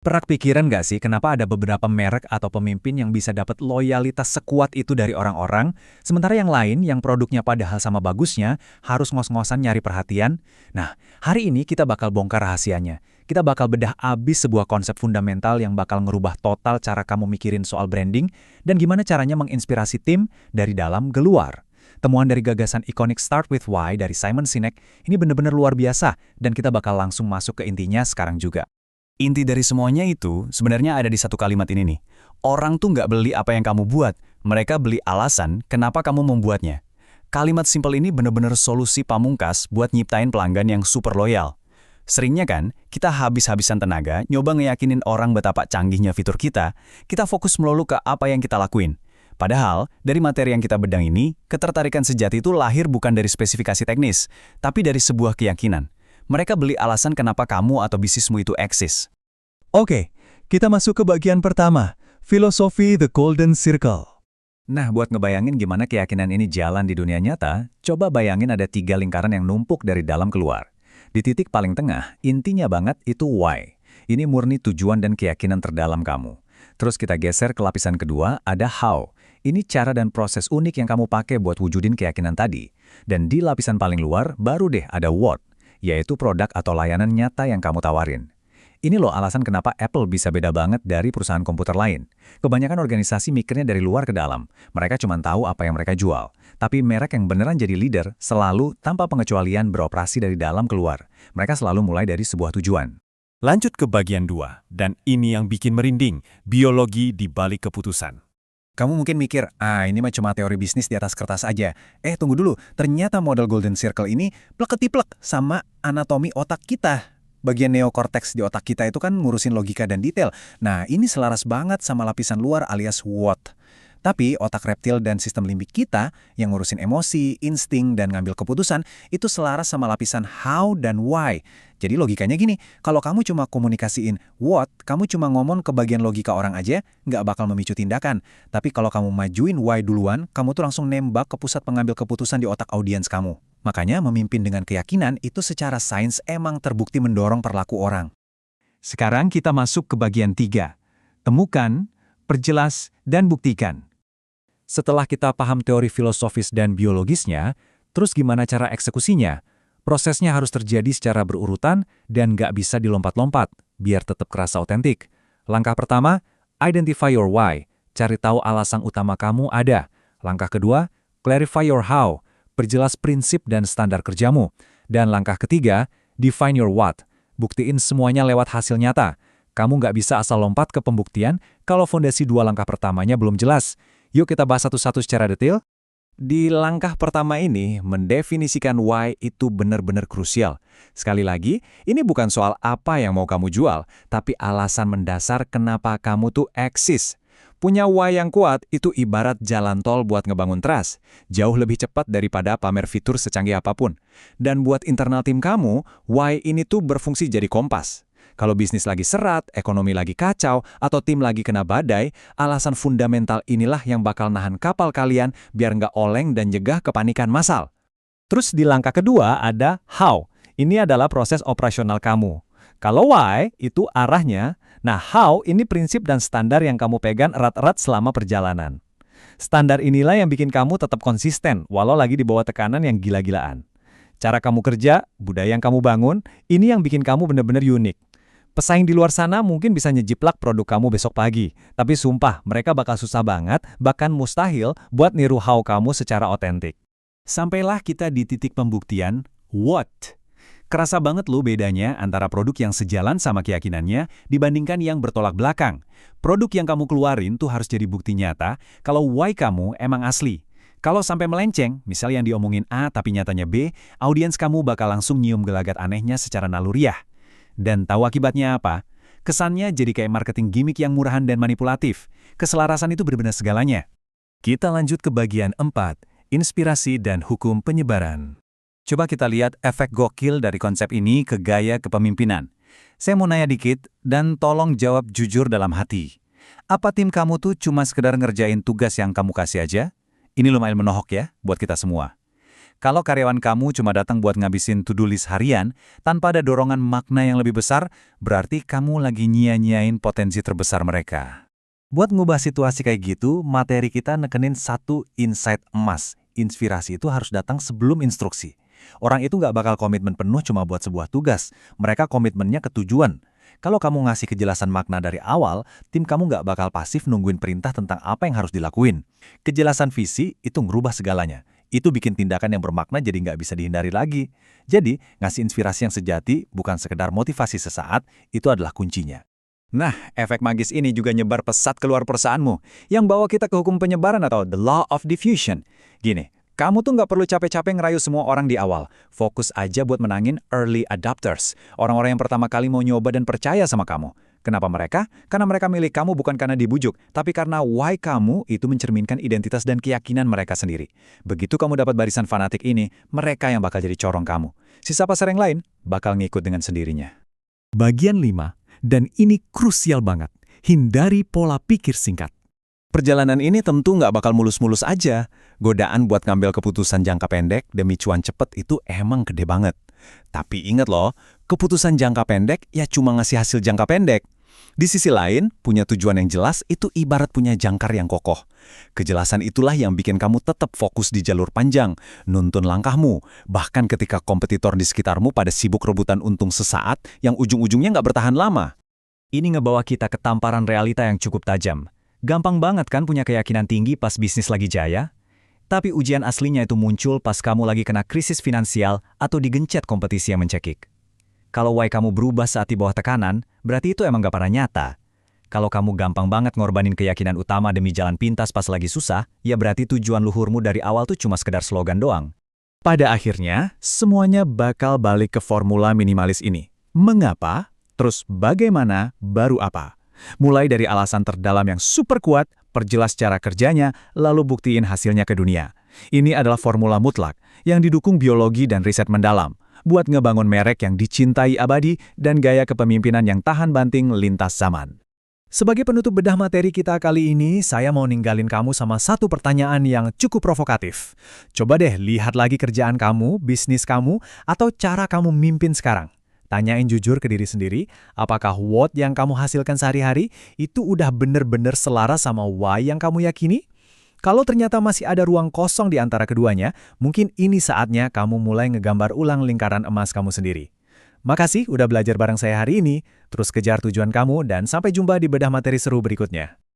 Pernah kepikiran nggak sih kenapa ada beberapa merek atau pemimpin yang bisa dapat loyalitas sekuat itu dari orang-orang, sementara yang lain yang produknya padahal sama bagusnya harus ngos-ngosan nyari perhatian? Nah, hari ini kita bakal bongkar rahasianya. Kita bakal bedah abis sebuah konsep fundamental yang bakal ngerubah total cara kamu mikirin soal branding dan gimana caranya menginspirasi tim dari dalam ke luar. Temuan dari gagasan ikonik Start With Why dari Simon Sinek ini benar-benar luar biasa dan kita bakal langsung masuk ke intinya sekarang juga. Inti dari semuanya itu sebenarnya ada di satu kalimat ini nih. Orang tuh nggak beli apa yang kamu buat, mereka beli alasan kenapa kamu membuatnya. Kalimat simpel ini bener-bener solusi pamungkas buat nyiptain pelanggan yang super loyal. Seringnya kan, kita habis-habisan tenaga nyoba ngeyakinin orang betapa canggihnya fitur kita fokus melulu ke apa yang kita lakuin. Padahal, dari materi yang kita bedang ini, ketertarikan sejati itu lahir bukan dari spesifikasi teknis, tapi dari sebuah keyakinan. Mereka beli alasan kenapa kamu atau bisnismu itu eksis. Oke, kita masuk ke bagian pertama, filosofi The Golden Circle. Nah, buat ngebayangin gimana keyakinan ini jalan di dunia nyata, coba bayangin ada 3 lingkaran yang numpuk dari dalam keluar. Di titik paling tengah, intinya banget itu why. Ini murni tujuan dan keyakinan terdalam kamu. Terus kita geser ke lapisan kedua, ada how. Ini cara dan proses unik yang kamu pakai buat wujudin keyakinan tadi. Dan di lapisan paling luar, baru deh ada what, yaitu produk atau layanan nyata yang kamu tawarin. Ini loh alasan kenapa Apple bisa beda banget dari perusahaan komputer lain. Kebanyakan organisasi mikirnya dari luar ke dalam. Mereka cuma tahu apa yang mereka jual. Tapi merek yang beneran jadi leader selalu tanpa pengecualian beroperasi dari dalam keluar. Mereka selalu mulai dari sebuah tujuan. Lanjut ke bagian 2, dan ini yang bikin merinding, biologi di balik keputusan. Kamu mungkin mikir, ini mah cuma teori bisnis di atas kertas aja. Tunggu dulu, ternyata model Golden Circle ini plek-ketiplek sama anatomi otak kita. Bagian neokortex di otak kita itu kan ngurusin logika dan detail. Nah, ini selaras banget sama lapisan luar alias what. Tapi otak reptil dan sistem limbik kita yang ngurusin emosi, insting, dan ngambil keputusan itu selaras sama lapisan how dan why. Jadi logikanya gini, kalau kamu cuma komunikasiin what, kamu cuma ngomong ke bagian logika orang aja, nggak bakal memicu tindakan. Tapi kalau kamu majuin why duluan, kamu tuh langsung nembak ke pusat pengambil keputusan di otak audiens kamu. Makanya memimpin dengan keyakinan itu secara sains emang terbukti mendorong perilaku orang. Sekarang kita masuk ke bagian 3, temukan, perjelas, dan buktikan. Setelah kita paham teori filosofis dan biologisnya, terus gimana cara eksekusinya? Prosesnya harus terjadi secara berurutan dan nggak bisa dilompat-lompat, biar tetap kerasa otentik. Langkah pertama, identify your why. Cari tahu alasan utama kamu ada. Langkah kedua, clarify your how. Perjelas prinsip dan standar kerjamu. Dan langkah ketiga, define your what. Buktiin semuanya lewat hasil nyata. Kamu nggak bisa asal lompat ke pembuktian kalau fondasi 2 langkah pertamanya belum jelas. Yuk kita bahas satu-satu secara detail. Di langkah pertama ini, mendefinisikan why itu benar-benar krusial. Sekali lagi, ini bukan soal apa yang mau kamu jual, tapi alasan mendasar kenapa kamu tuh eksis. Punya why yang kuat itu ibarat jalan tol buat ngebangun trust. Jauh lebih cepat daripada pamer fitur secanggih apapun. Dan buat internal tim kamu, why ini tuh berfungsi jadi kompas. Kalau bisnis lagi serat, ekonomi lagi kacau, atau tim lagi kena badai, alasan fundamental inilah yang bakal nahan kapal kalian biar nggak oleng dan jegah kepanikan massal. Terus di langkah kedua ada how. Ini adalah proses operasional kamu. Kalau why itu arahnya, nah how ini prinsip dan standar yang kamu pegang erat-erat selama perjalanan. Standar inilah yang bikin kamu tetap konsisten walau lagi di bawah tekanan yang gila-gilaan. Cara kamu kerja, budaya yang kamu bangun, ini yang bikin kamu benar-benar unik. Pesaing di luar sana mungkin bisa nyejiplak produk kamu besok pagi, tapi sumpah mereka bakal susah banget, bahkan mustahil buat niru how kamu secara otentik. Sampailah kita di titik pembuktian, what? Kerasa banget loh bedanya antara produk yang sejalan sama keyakinannya dibandingkan yang bertolak belakang. Produk yang kamu keluarin tuh harus jadi bukti nyata kalau why kamu emang asli. Kalau sampai melenceng, misal yang diomongin A tapi nyatanya B, audiens kamu bakal langsung nyium gelagat anehnya secara naluriah. Dan tahu akibatnya apa? Kesannya jadi kayak marketing gimmick yang murahan dan manipulatif. Keselarasan itu benar-benar segalanya. Kita lanjut ke bagian 4, inspirasi dan hukum penyebaran. Coba kita lihat efek gokil dari konsep ini ke gaya kepemimpinan. Saya mau nanya dikit, dan tolong jawab jujur dalam hati. Apa tim kamu tuh cuma sekedar ngerjain tugas yang kamu kasih aja? Ini lumayan menohok ya, buat kita semua. Kalau karyawan kamu cuma datang buat ngabisin to-do list harian, tanpa ada dorongan makna yang lebih besar, berarti kamu lagi nyia-nyiain potensi terbesar mereka. Buat ngubah situasi kayak gitu, materi kita nekenin satu insight emas. Inspirasi itu harus datang sebelum instruksi. Orang itu nggak bakal komitmen penuh cuma buat sebuah tugas. Mereka komitmennya ke tujuan. Kalau kamu ngasih kejelasan makna dari awal, tim kamu nggak bakal pasif nungguin perintah tentang apa yang harus dilakuin. Kejelasan visi itu ngerubah segalanya. Itu bikin tindakan yang bermakna jadi nggak bisa dihindari lagi. Jadi, ngasih inspirasi yang sejati, bukan sekedar motivasi sesaat, itu adalah kuncinya. Nah, efek magis ini juga nyebar pesat keluar perusahaanmu, yang bawa kita ke hukum penyebaran atau the law of diffusion. Gini, kamu tuh nggak perlu capek-capek ngerayu semua orang di awal. Fokus aja buat menangin early adopters, orang-orang yang pertama kali mau nyoba dan percaya sama kamu. Kenapa mereka? Karena mereka milih kamu bukan karena dibujuk, tapi karena why kamu itu mencerminkan identitas dan keyakinan mereka sendiri. Begitu kamu dapat barisan fanatik ini, mereka yang bakal jadi corong kamu. Sisa pasar yang lain bakal ngikut dengan sendirinya. Bagian 5, dan ini krusial banget. Hindari pola pikir singkat. Perjalanan ini tentu nggak bakal mulus-mulus aja. Godaan buat ngambil keputusan jangka pendek demi cuan cepet itu emang gede banget. Tapi ingat loh, keputusan jangka pendek ya cuma ngasih hasil jangka pendek. Di sisi lain, punya tujuan yang jelas itu ibarat punya jangkar yang kokoh. Kejelasan itulah yang bikin kamu tetap fokus di jalur panjang, nuntun langkahmu, bahkan ketika kompetitor di sekitarmu pada sibuk rebutan untung sesaat yang ujung-ujungnya nggak bertahan lama. Ini ngebawa kita ke tamparan realita yang cukup tajam. Gampang banget kan punya keyakinan tinggi pas bisnis lagi jaya? Tapi ujian aslinya itu muncul pas kamu lagi kena krisis finansial atau digencet kompetisi yang mencekik. Kalau why kamu berubah saat di bawah tekanan, berarti itu emang gak pernah nyata. Kalau kamu gampang banget ngorbanin keyakinan utama demi jalan pintas pas lagi susah, ya berarti tujuan luhurmu dari awal tuh cuma sekedar slogan doang. Pada akhirnya, semuanya bakal balik ke formula minimalis ini. Mengapa? Terus bagaimana? Baru apa? Mulai dari alasan terdalam yang super kuat, perjelas cara kerjanya, lalu buktiin hasilnya ke dunia. Ini adalah formula mutlak yang didukung biologi dan riset mendalam, buat ngebangun merek yang dicintai abadi dan gaya kepemimpinan yang tahan banting lintas zaman. Sebagai penutup bedah materi kita kali ini, saya mau ninggalin kamu sama satu pertanyaan yang cukup provokatif. Coba deh lihat lagi kerjaan kamu, bisnis kamu, atau cara kamu mimpin sekarang. Tanyain jujur ke diri sendiri, apakah what yang kamu hasilkan sehari-hari itu udah bener-bener selaras sama why yang kamu yakini? Kalau ternyata masih ada ruang kosong di antara keduanya, mungkin ini saatnya kamu mulai ngegambar ulang lingkaran emas kamu sendiri. Makasih udah belajar bareng saya hari ini, terus kejar tujuan kamu dan sampai jumpa di bedah materi seru berikutnya.